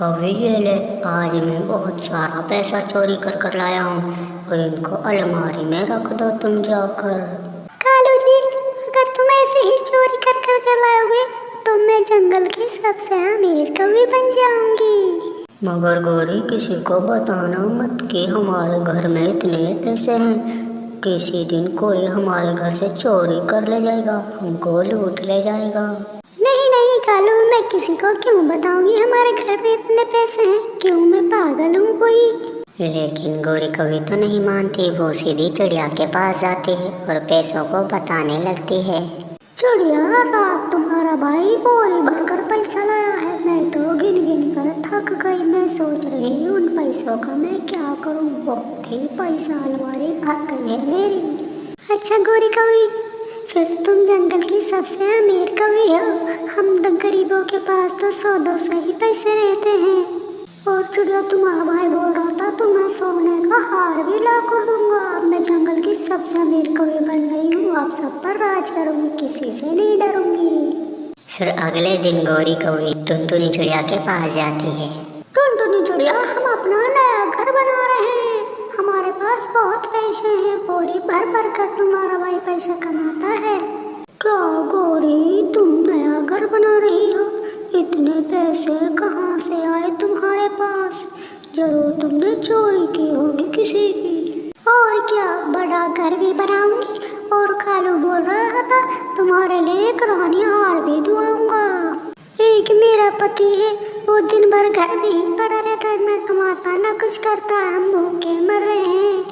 कभी ये ले, आज मैं बहुत सारा पैसा चोरी कर कर लाया हूँ और इनको अलमारी में रख दो तुम जाकर। कालू जी, अगर तुम ऐसे ही चोरी कर कर कर लाओगे तो मैं जंगल की सबसे अमीर कौवी बन जाऊंगी। मगर गौरी, किसी को बताना मत कि हमारे घर में इतने पैसे हैं। किसी दिन कोई हमारे घर से चोरी कर ले जाएगा, हमको लूट ले जाएगा। नहीं नहीं कालू, मैं किसी को क्यों बताऊंगी हमारे घर में इतने पैसे हैं। क्यों, मैं पागल हूँ कोई? लेकिन गौरी कभी तो नहीं मानती। वो सीधी चिड़िया के पास जाती है और पैसों को बताने लगती है। चिड़िया, रात तुम्हारा भाई बोरी भरकर पैसा लाया है। मैं तो गिन गिन कर थक गई। मैं सोच रही हूँ उन पैसों का मैं क्या करूँ। बहुत ही पैसा अलमारी भर गई है मेरी। अच्छा गोरी कौवी, फिर तुम जंगल की सबसे अमीर कौवी हो। हम गरीबों के पास तो 100-200 ही पैसे रहते हैं। और चिड़िया, तुम्हारा भाई बोल रहा था तुम्हें सोने का हार भी ला कर दूंगा। अब मैं जंगल की सबसे अमीर कौवी बन गई हूँ। अब सब पर राज करूंगी, किसी से नहीं डरूंगी। फिर अगले दिन गौरी कौवी टुनटुनी चिड़िया के पास जाती है। टुनटुनी चिड़िया, हम अपना नया घर बना रहे हैं। हमारे पास बहुत पैसे हैं। बोरी भर भर कर तुम्हारा भाई पैसा कमाता है। क्या गौरी, तुम नया घर बना रही हो? इतने पैसे कहाँ से आए तुम्हारे पास? जरूर तुमने चोरी की होगी किसी की। और क्या, बड़ा घर भी बनाऊंगी। और कालू बोल रहा था तुम्हारे लिए एक रानी हार भी दुआऊंगा। एक मेरा पति है, वो दिन भर घर में ही पड़ा रहता है, न कमाता न कुछ करता। हम भूखे मर रहे हैं।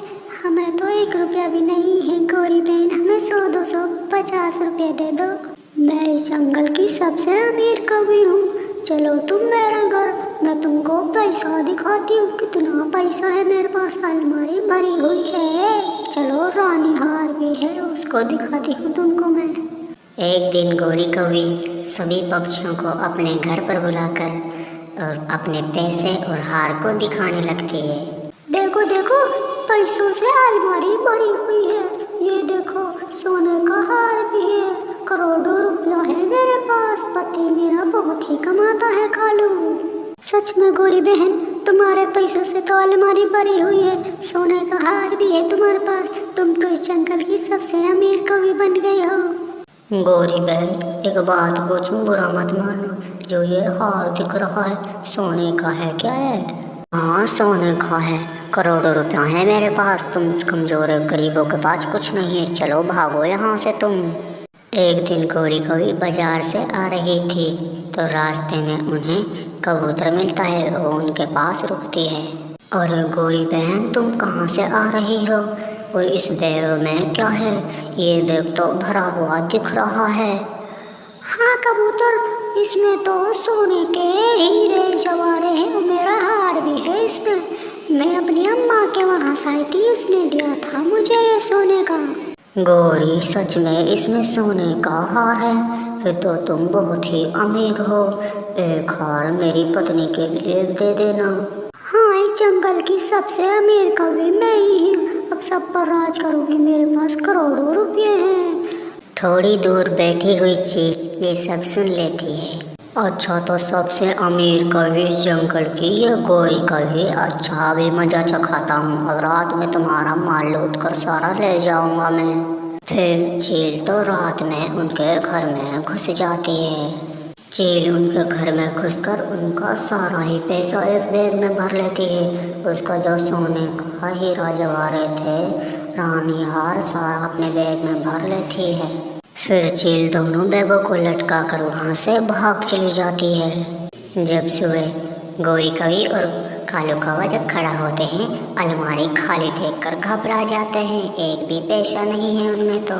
हमें तो 1 रुपया भी नहीं है। गौरी बहन, हमें 100-250 रुपये दे दो। मैं इस जंगल की सबसे अमीर कौवी हूँ। चलो तुम मेरा घर, मैं तुमको पैसा दिखाती हूँ। कितना पैसा है मेरे पास, अलमारी भरी हुई है। चलो, रानी हार भी है, उसको दिखाती हूँ तुमको मैं। एक दिन गौरी कौवी सभी पक्षियों को अपने घर पर बुलाकर और अपने पैसे और हार को दिखाने लगती है। देखो देखो, पैसों से अलमारी भरी हुई है। ये देखो, सोने का हार भी है। करोड़ों रुपया है मेरे पास। पति मेरा बहुत ही कमाता है कालू। सच में गौरी बहन, तुम्हारे पैसों से तो अलमारी भरी हुई है। सोने का हार भी है तुम्हारे पास। तुम तो इस जंगल की सबसे अमीर कौवी बन गई हो। गौरी बहन, एक बात पूछूं, बुरा मत मानना। जो ये हार दिख रहा है, सोने का है क्या है? हाँ, सोने का है। करोड़ों रुपया है मेरे पास। तुम कमजोर गरीबों के पास कुछ नहीं है। चलो भागो यहाँ से तुम। एक दिन गौरी कौवी बाजार से आ रही थी तो रास्ते में उन्हें कबूतर मिलता है। वो उनके पास रुकती है। और गौरी बहन, तुम कहाँ से आ रही हो? और इस बैग में क्या है? ये बैग तो भरा हुआ दिख रहा है। हाँ कबूतर, इसमें तो सोने के हीरे जवाहरे हैं। मेरा हार भी है इसमें। मैं अपनी अम्मा के वहाँ से आई थी, उसने दिया था मुझे ये सोने का। गौरी, सच में इसमें सोने का हार है? फिर तो तुम बहुत ही अमीर हो। एक हार मेरी पत्नी के लिए दे देना। हाँ, इस जंगल की सबसे अमीर कौवी मैं ही हूँ। अब सब पर राज करूँगी। मेरे पास करोड़ों रुपये हैं। थोड़ी दूर बैठी हुई चील ये सब सुन लेती है। अच्छा, तो सबसे अमीर कौवी इस जंगल की ये गौरी कौवी। अच्छा, अभी मजा चखाता हूँ। अब रात में तुम्हारा माल लूट कर सारा ले जाऊंगा मैं। फिर चील तो रात में उनके घर में घुस जाती है। चील उनके घर में घुसकर उनका सारा ही पैसा एक बैग में भर लेती है। उसका जो सोने का हीरा जवाहरात थे, रानी हार, सारा अपने बैग में भर लेती है। फिर चील दोनों बैगों को लटका कर वहाँ से भाग चली जाती है। जब सुबह गौरी कौवी और कालू कौवा जब खड़ा होते हैं, अलमारी खाली देखकर घबरा जाते हैं। एक भी पैसा नहीं है उनमें तो।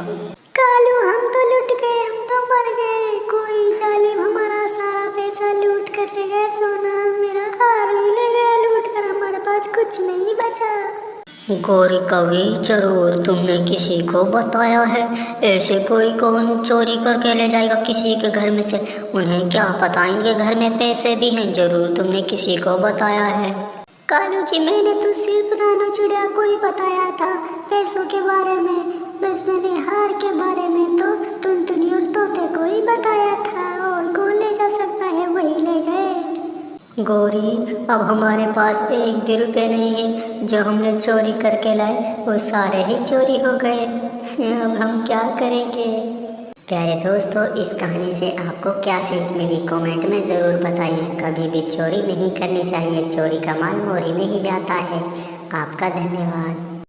कालू, हम तो लुट गए, हम तो मर गए। कोई जालिम हमारा सारा पैसा लूट कर ले गया। सोना मेरा हार भी ले गया लूट कर। हमारे पास कुछ नहीं बचा। गौरी कौवी, जरूर तुमने किसी को बताया है। ऐसे कोई कौन चोरी करके ले जाएगा किसी के घर में से? उन्हें क्या पता इनके घर में पैसे भी हैं। जरूर तुमने किसी को बताया है। कालू जी, मैंने तो सिर्फ रानू चिड़िया को ही बताया था पैसों के बारे में। बस मैंने हार के बारे में तो टुनटुनी और तोते को ही बताया था। और कौन ले जा सकता है, वही ले गए। गौरी, अब हमारे पास एक भी रुपये नहीं है। जो हमने चोरी करके लाए वो सारे ही चोरी हो गए। अब हम क्या करेंगे? प्यारे दोस्तों, इस कहानी से आपको क्या सीख मिली कमेंट में ज़रूर बताइए। कभी भी चोरी नहीं करनी चाहिए। चोरी का माल मोरी में ही जाता है। आपका धन्यवाद।